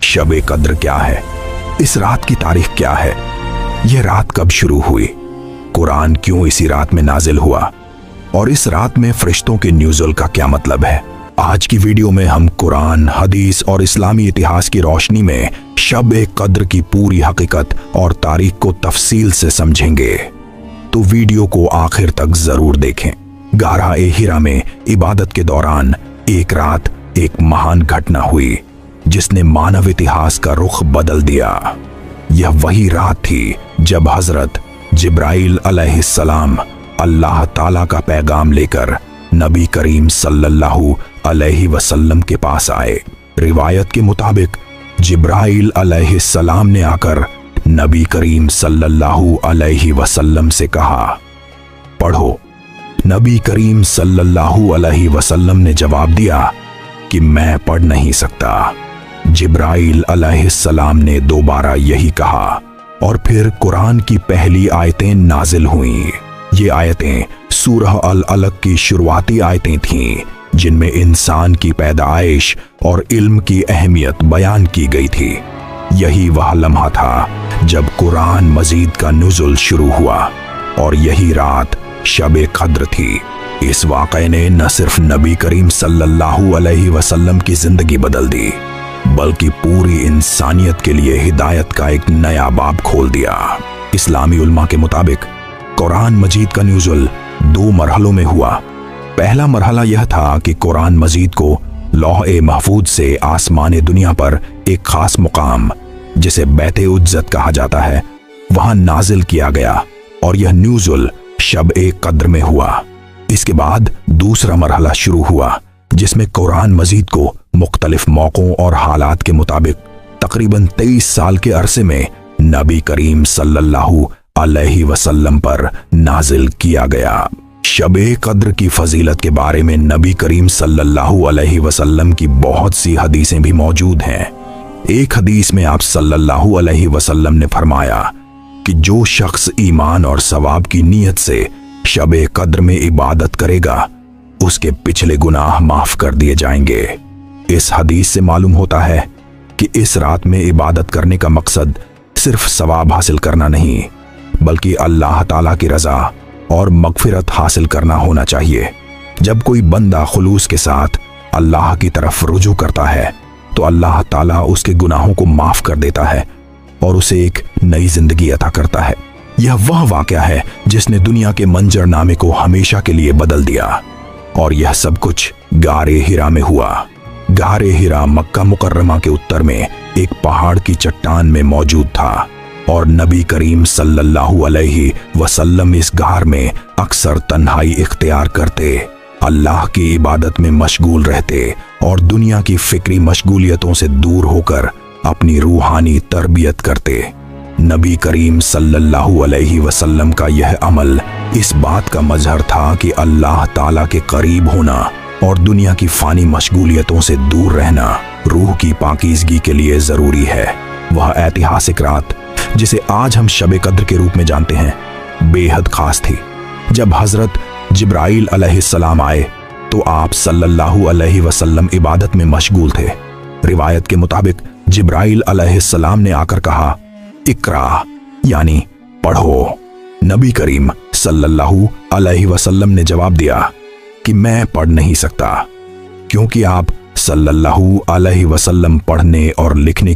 शब कद्र क्या है, इस रात की तारीख क्या है, यह रात कब शुरू हुई, कुरान क्यों इसी रात में नाजिल हुआ और इस रात में फरिश्तों के नुज़ुल का क्या मतलब है। आज की वीडियो में हम कुरान, हदीस और इस्लामी इतिहास की रोशनी में शब कद्र की पूरी हकीकत और तारीख को तफसील से समझेंगे, तो वीडियो को आखिर तक जरूर देखें। गारा हिरा में इबादत के दौरान एक रात एक महान घटना हुई जिसने मानव इतिहास का रुख बदल दिया। यह वही रात थी जब हजरत जिब्राइल अलैहिस्सलाम अल्लाह ताला का पैगाम लेकर नबी करीम सल्लल्लाहु अलैहि वसल्लम के पास आए। रिवायत के मुताबिक जिब्राइल अलैहिस्सलाम ने आकर नबी करीम सल्लल्लाहु अलैहि वसल्लम से कहा, पढ़ो। नबी करीम सल्लल्लाहु अलैहि वसल्लम ने जवाब दिया कि मैं पढ़ नहीं सकता। जिब्राइल अलैहिस्सलाम ने दोबारा यही कहा और फिर कुरान की पहली आयतें नाजिल हुईं। ये आयतें सूरह अल अलक की शुरुआती आयतें थीं जिनमें इंसान की पैदाइश और इल्म की अहमियत बयान की गई थी। यही वह लम्हा था जब कुरान मजीद का नुज़ुल शुरू हुआ और यही रात शब कद्र थी। इस वाक़े ने न सिर्फ नबी करीम सल्लल्लाहु अलैहि वसल्लम की जिंदगी बदल दी बल्कि पूरी इंसानियत के लिए हिदायत का एक नया बाब खोल दिया। इस्लामी उलमा के मुताबिक कुरान मजीद का नुज़ुल 2 मरहलों में हुआ। पहला मरहला यह था कि कुरान मजीद को लौह महफूज से आसमान दुनिया पर एक खास मुकाम जिसे बैत उज्जत कहा जाता है वहां नाजिल किया गया और यह नुज़ुल शब कद्र में हुआ। इसके बाद दूसरा मरहला शुरू हुआ जिसमें कुरान मजीद को मुख्तलिफ मौकों और हालात के मुताबिक तकरीबन 23 साल के अरसे में नबी करीम सल्लल्लाहु अलैहि वसल्लम पर नाजिल किया गया। शब कद्र की फजीलत के बारे में नबी करीम सल्लल्लाहु अलैहि वसल्लम की बहुत सी हदीसें भी मौजूद हैं। एक हदीस में आप सल्लल्लाहु अलैहि वसल्लम ने फरमाया कि जो शख्स ईमान और सवाब की नीयत से शब कद्र में इबादत करेगा उसके पिछले गुनाह माफ कर दिए जाएंगे। इस हदीस से मालूम होता है कि इस रात में इबादत करने का मकसद सिर्फ सवाब हासिल करना नहीं बल्कि अल्लाह ताला की रजा और मगफिरत हासिल करना होना चाहिए। जब कोई बंदा खुलूस के साथ अल्लाह की तरफ रुजू करता है तो अल्लाह ताला उसके गुनाहों को माफ कर देता है और उसे एक नई जिंदगी अता करता है। यह वह वाक़या है जिसने दुनिया के मंजरनामे को हमेशा के लिए बदल दिया और यह सब कुछ गारे हिरा में हुआ। गारे हिरा मक्का मुकर्रमा के उत्तर में एक पहाड़ की चट्टान में मौजूद था और नबी करीम सल्लल्लाहु अलैहि वसल्लम इस गार में अक्सर तन्हाई इख्तियार करते, अल्लाह की इबादत में मशगूल रहते और दुनिया की फिक्री मशगूलियतों से दूर होकर अपनी रूहानी तरबियत करते। नबी करीम सल्लल्लाहु अलैहि वसल्लम का यह अमल इस बात का मजहर था कि अल्लाह ताला के करीब होना और दुनिया की फानी मशगूलियतों से दूर रहना रूह की पाकीज़गी के लिए जरूरी है। वह ऐतिहासिक रात जिसे आज हम शब कद्र के रूप में जानते हैं बेहद खास थी। जब हजरत जिब्राइल अलैहिस्सलाम आए तो आप सल्लल्लाहु अलैहि वसल्लम इबादत में मशगूल थे। रिवायत के मुताबिक जिब्राइल अलैहिस्सलाम ने आकर कहा, इकरा यानी पढ़ो। नबी करीम सल्लल्लाहु अलैहि वसल्लम ने जवाब दिया कि मैं पढ़ नहीं सकता क्योंकि आप सल्लल्लाहु अलैहि वसल्लम पढ़ने और लिखने